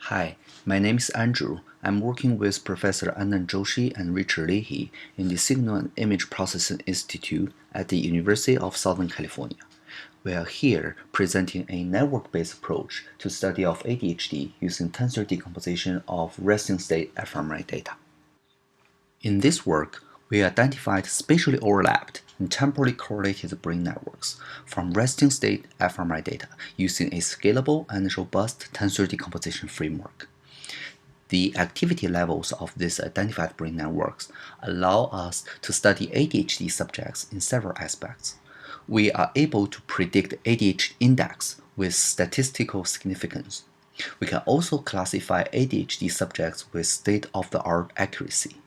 Hi, my name is Andrew. I'm working with Professor Anand Joshi and Richard Leahy in the Signal and Image Processing Institute at the University of Southern California. We are here presenting a network-based approach to study of ADHD using tensor decomposition of resting state fMRI data. In this work, we identified spatially overlapped and temporally correlated brain networks from resting state fMRI data using a scalable and robust tensor decomposition framework. The activity levels of these identified brain networks allow us to study ADHD subjects in several aspects. We are able to predict ADHD index with statistical significance. We can also classify ADHD subjects with state-of-the-art accuracy.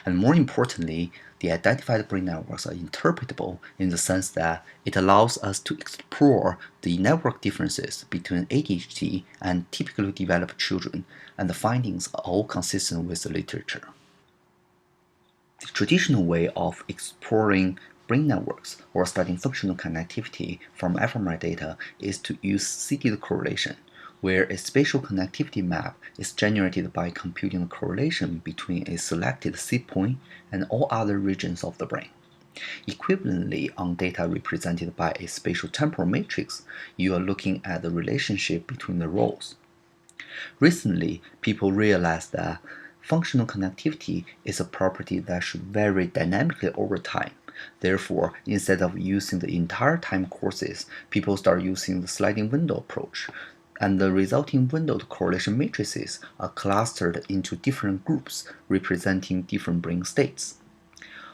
And more importantly, the identified brain networks are interpretable in the sense that it allows us to explore the network differences between ADHD and typically developed children, and the findings are all consistent with the literature. The traditional way of exploring brain networks or studying functional connectivity from fMRI data is to use seeded correlation, where a spatial connectivity map is generated by computing the correlation between a selected seed point and all other regions of the brain. Equivalently, on data represented by a spatial temporal matrix, you are looking at the relationship between the rows. Recently, people realized that functional connectivity is a property that should vary dynamically over time. Therefore, instead of using the entire time courses, people start using the sliding window approach, and the resulting windowed correlation matrices are clustered into different groups representing different brain states.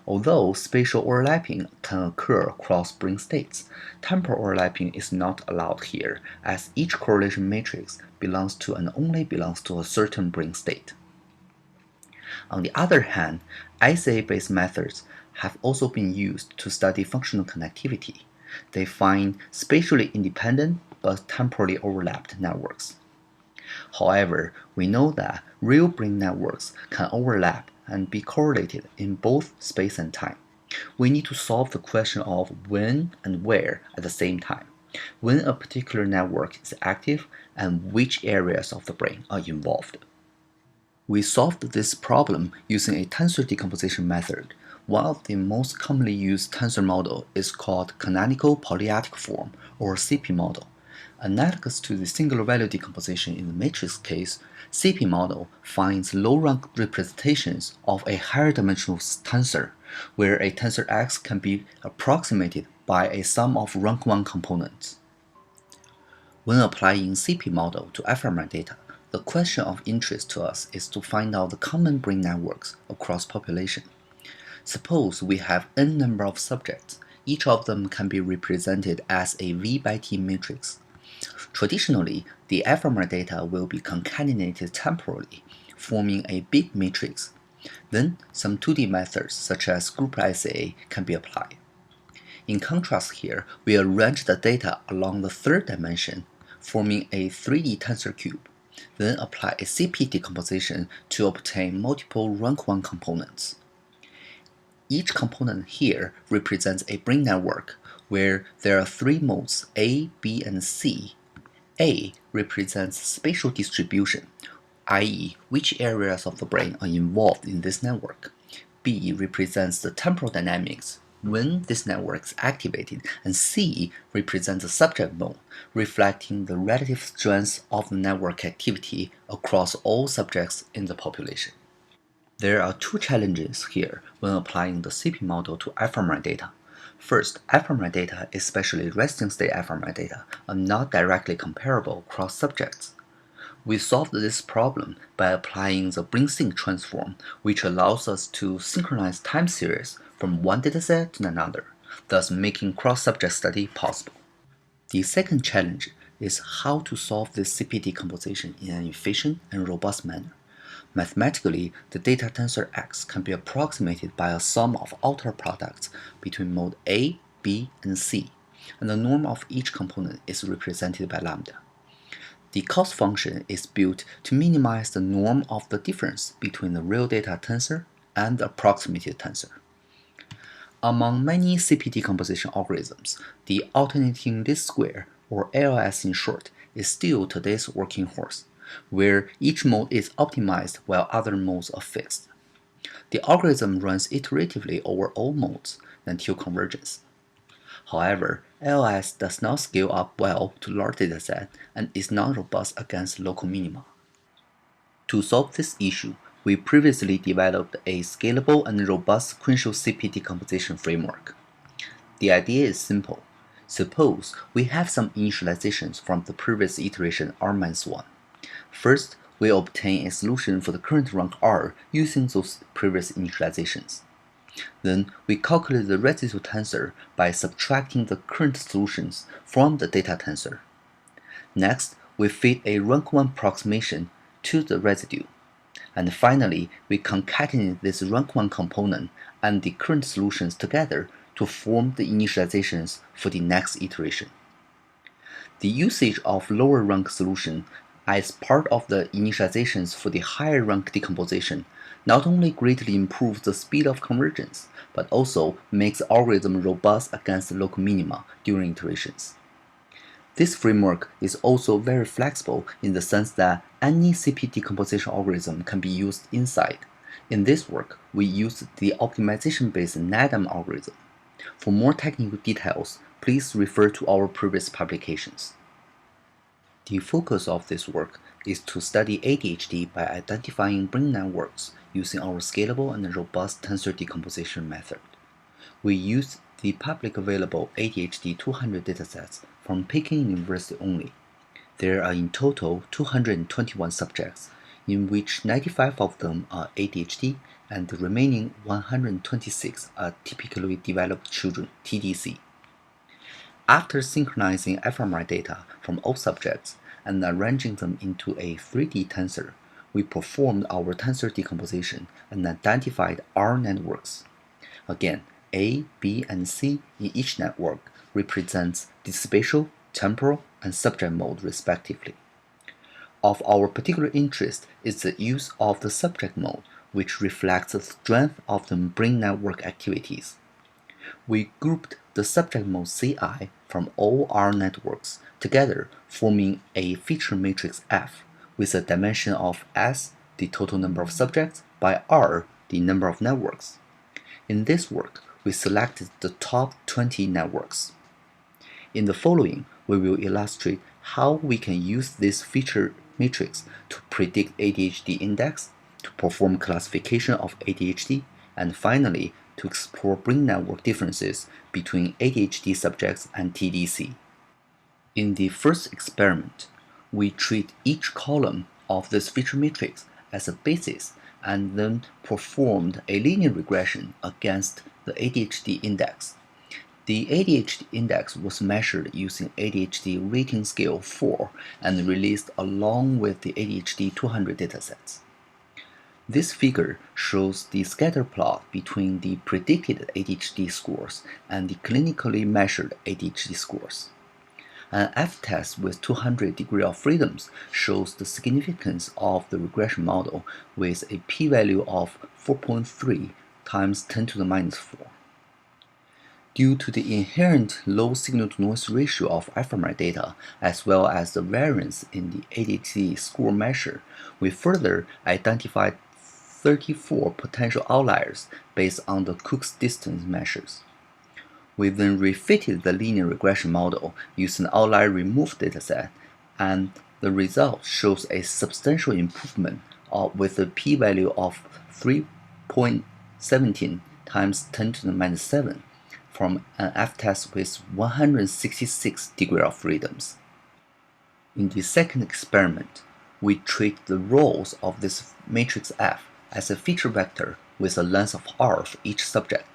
Although spatial overlapping can occur across brain states, temporal overlapping is not allowed here, as each correlation matrix belongs to and only belongs to a certain brain state. On the other hand, ISA-based methods have also been used to study functional connectivity. They find spatially independent but temporally overlapped networks. However, we know that real brain networks can overlap and be correlated in both space and time. We need to solve the question of when and where at the same time, when a particular network is active and which areas of the brain are involved. We solved this problem using a tensor decomposition method. One of the most commonly used tensor model is called canonical polyadic form, or CP model. Analogous to the singular value decomposition in the matrix case, CP model finds low-rank representations of a higher dimensional tensor, where a tensor X can be approximated by a sum of rank 1 components. When applying CP model to fMRI data, the question of interest to us is to find out the common brain networks across population. Suppose we have n number of subjects. Each of them can be represented as a V by T matrix. Traditionally, the fMRI data will be concatenated temporally, forming a big matrix. Then, some 2D methods such as group ICA can be applied. In contrast here, we arrange the data along the third dimension, forming a 3D tensor cube. Then apply a CP decomposition to obtain multiple rank 1 components. Each component here represents a brain network where there are 3 modes A, B, and C. A represents spatial distribution, i.e., which areas of the brain are involved in this network. B represents the temporal dynamics, when this network is activated, and C represents the subject mode, reflecting the relative strength of the network activity across all subjects in the population. There are 2 challenges here when applying the CP model to fMRI data. First, fMRI data, especially resting state fMRI data, are not directly comparable across subjects. We solved this problem by applying the brain sync transform, which allows us to synchronize time series from one dataset to another, thus making cross-subject study possible. The second challenge is how to solve this CP decomposition in an efficient and robust manner. Mathematically, the data tensor X can be approximated by a sum of outer products between mode A, B, and C, and the norm of each component is represented by lambda. The cost function is built to minimize the norm of the difference between the real data tensor and the approximated tensor. Among many CP decomposition algorithms, the alternating least square, or ALS in short, is still today's working horse. where each mode is optimized while other modes are fixed. The algorithm runs iteratively over all modes until convergence. However, LS does not scale up well to large datasets and is not robust against local minima. To solve this issue, we previously developed a scalable and robust sequential CP decomposition framework. The idea is simple. Suppose we have some initializations from the previous iteration r-1. First, we obtain a solution for the current rank R using those previous initializations. Then, we calculate the residual tensor by subtracting the current solutions from the data tensor. Next, we feed a rank 1 approximation to the residue. And finally, we concatenate this rank 1 component and the current solutions together to form the initializations for the next iteration. The usage of lower rank solution as part of the initializations for the higher rank decomposition not only greatly improves the speed of convergence, but also makes the algorithm robust against local minima during iterations. This framework is also very flexible in the sense that any CP decomposition algorithm can be used inside. In this work, we used the optimization-based NADAM algorithm. For more technical details, please refer to our previous publications. The focus of this work is to study ADHD by identifying brain networks using our scalable and robust tensor decomposition method. We used the public available ADHD 200 datasets from Peking University only. There are in total 221 subjects, in which 95 of them are ADHD and the remaining 126 are typically developed children, TDC. After synchronizing fMRI data from all subjects and arranging them into a 3D tensor, we performed our tensor decomposition and identified R networks. Again, A, B, and C in each network represents the spatial, temporal, and subject mode respectively. Of our particular interest is the use of the subject mode, which reflects the strength of the brain network activities. We grouped the subject mode Ci from all R networks together, forming a feature matrix F with a dimension of S, the total number of subjects, by R, the number of networks. In this work, we selected the top 20 networks. In the following, we will illustrate how we can use this feature matrix to predict ADHD index, to perform classification of ADHD, and finally, to explore brain network differences between ADHD subjects and TDC. In the first experiment, we treat each column of this feature matrix as a basis and then performed a linear regression against the ADHD index. The ADHD index was measured using ADHD rating scale 4 and released along with the ADHD 200 datasets. This figure shows the scatter plot between the predicted ADHD scores and the clinically measured ADHD scores. An F-test with 200 degrees of freedom shows the significance of the regression model with a p-value of 4.3 times 10 to the minus 4. Due to the inherent low signal-to-noise ratio of fMRI data, as well as the variance in the ADHD score measure, we further identified 34 potential outliers based on the Cook's distance measures. We then refitted the linear regression model using an outlier removed dataset, and the result shows a substantial improvement with a p-value of 3.17 times 10 to the minus 7 from an F-test with 166 degrees of freedom. In the second experiment, we treat the rows of this matrix F as a feature vector with a length of R for each subject.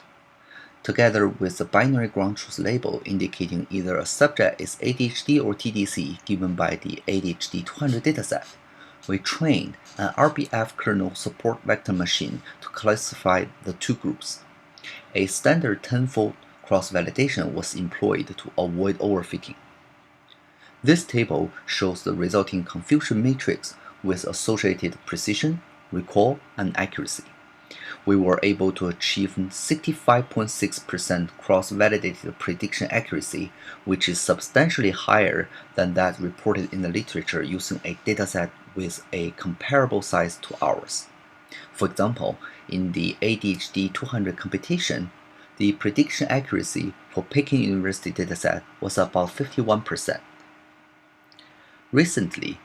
Together with the binary ground truth label indicating either a subject is ADHD or TDC given by the ADHD 200 dataset, we trained an RBF kernel support vector machine to classify the two groups. A standard tenfold cross-validation was employed to avoid overfitting. This table shows the resulting confusion matrix with associated precision, recall, and accuracy. We were able to achieve 65.6% cross-validated prediction accuracy, which is substantially higher than that reported in the literature using a dataset with a comparable size to ours. For example, in the ADHD 200 competition, the prediction accuracy for Peking University dataset was about 51%. Recently,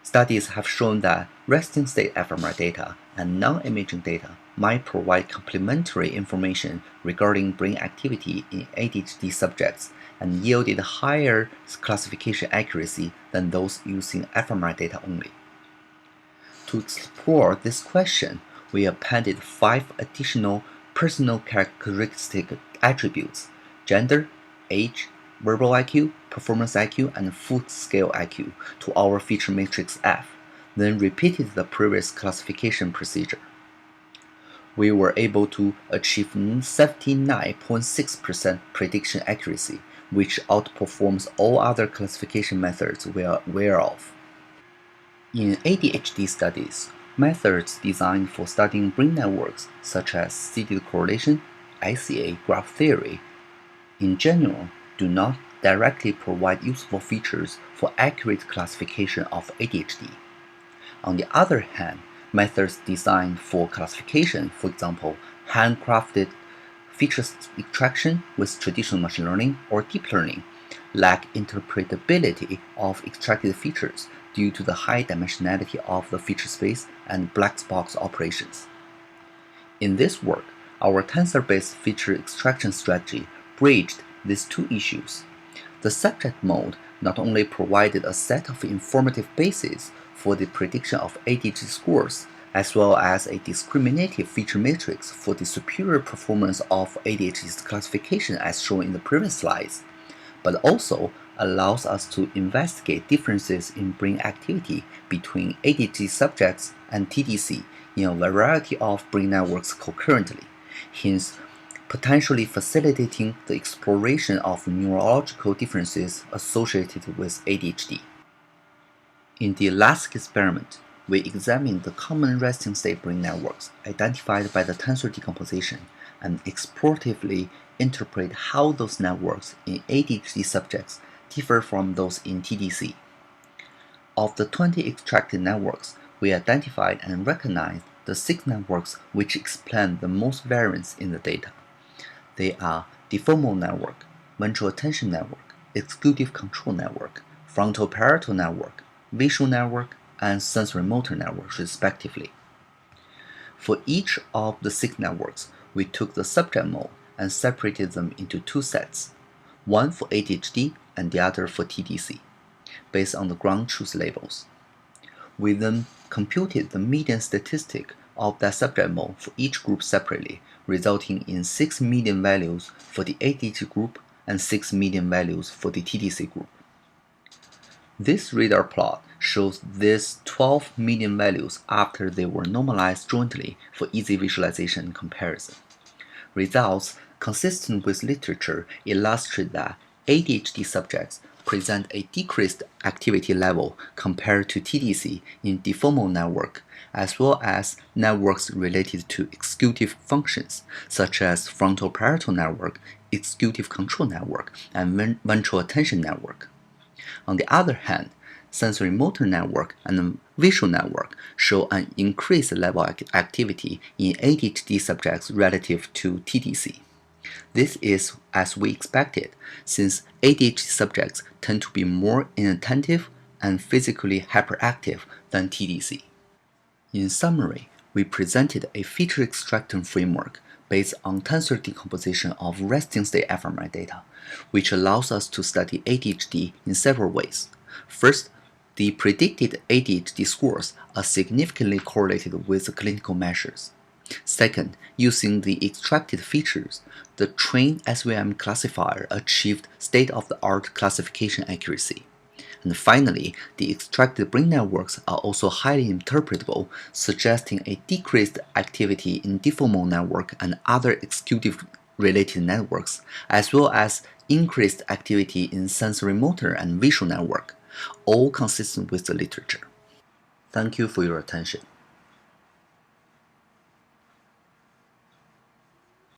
studies have shown that resting state fMRI data and non-imaging data might provide complementary information regarding brain activity in ADHD subjects and yielded higher classification accuracy than those using fMRI data only. To explore this question, we appended 5 additional personal characteristic attributes: gender, age, verbal IQ, performance IQ, and food scale IQ to our feature matrix F, then repeated the previous classification procedure. We were able to achieve 79.6% prediction accuracy, which outperforms all other classification methods we are aware of. In ADHD studies, methods designed for studying brain networks such as seeded correlation, ICA, graph theory, in general, do not directly provide useful features for accurate classification of ADHD. On the other hand, methods designed for classification, for example, handcrafted feature extraction with traditional machine learning or deep learning, lack interpretability of extracted features due to the high dimensionality of the feature space and black box operations. In this work, our tensor-based feature extraction strategy bridged these two issues. The subject mode not only provided a set of informative bases for the prediction of ADHD scores, as well as a discriminative feature matrix for the superior performance of ADHD's classification as shown in the previous slides, but also allows us to investigate differences in brain activity between ADHD subjects and TDC in a variety of brain networks concurrently, hence potentially facilitating the exploration of neurological differences associated with ADHD. In the last experiment, we examined the common resting state brain networks identified by the tensor decomposition and exploratively interpret how those networks in ADHD subjects differ from those in TDC. Of the 20 extracted networks, we identified and recognized the 6 networks which explain the most variance in the data. They are deformal network, ventral attention network, executive control network, frontal parietal network, visual network, and sensory motor networks respectively. For each of the 6 networks, we took the subject mode and separated them into 2 sets, one for ADHD and the other for TDC, based on the ground truth labels. We then computed the median statistic of that subject mode for each group separately, resulting in 6 median values for the ADHD group and 6 median values for the TDC group. This radar plot shows these 12 median values after they were normalized jointly for easy visualization and comparison. Results consistent with literature illustrate that ADHD subjects present a decreased activity level compared to TDC in deformal network, as well as networks related to executive functions, such as frontal parietal network, executive control network, and ventral attention network. On the other hand, sensory motor network and visual network show an increased level of activity in ADHD subjects relative to TDC. This is as we expected, since ADHD subjects tend to be more inattentive and physically hyperactive than TDC. In summary, we presented a feature extraction framework based on tensor decomposition of resting state fMRI data, which allows us to study ADHD in several ways. First, the predicted ADHD scores are significantly correlated with the clinical measures. Second, using the extracted features, the trained SVM classifier achieved state-of-the-art classification accuracy. And finally, the extracted brain networks are also highly interpretable, suggesting a decreased activity in deformal network and other executive-related networks, as well as increased activity in sensory motor and visual network, all consistent with the literature. Thank you for your attention.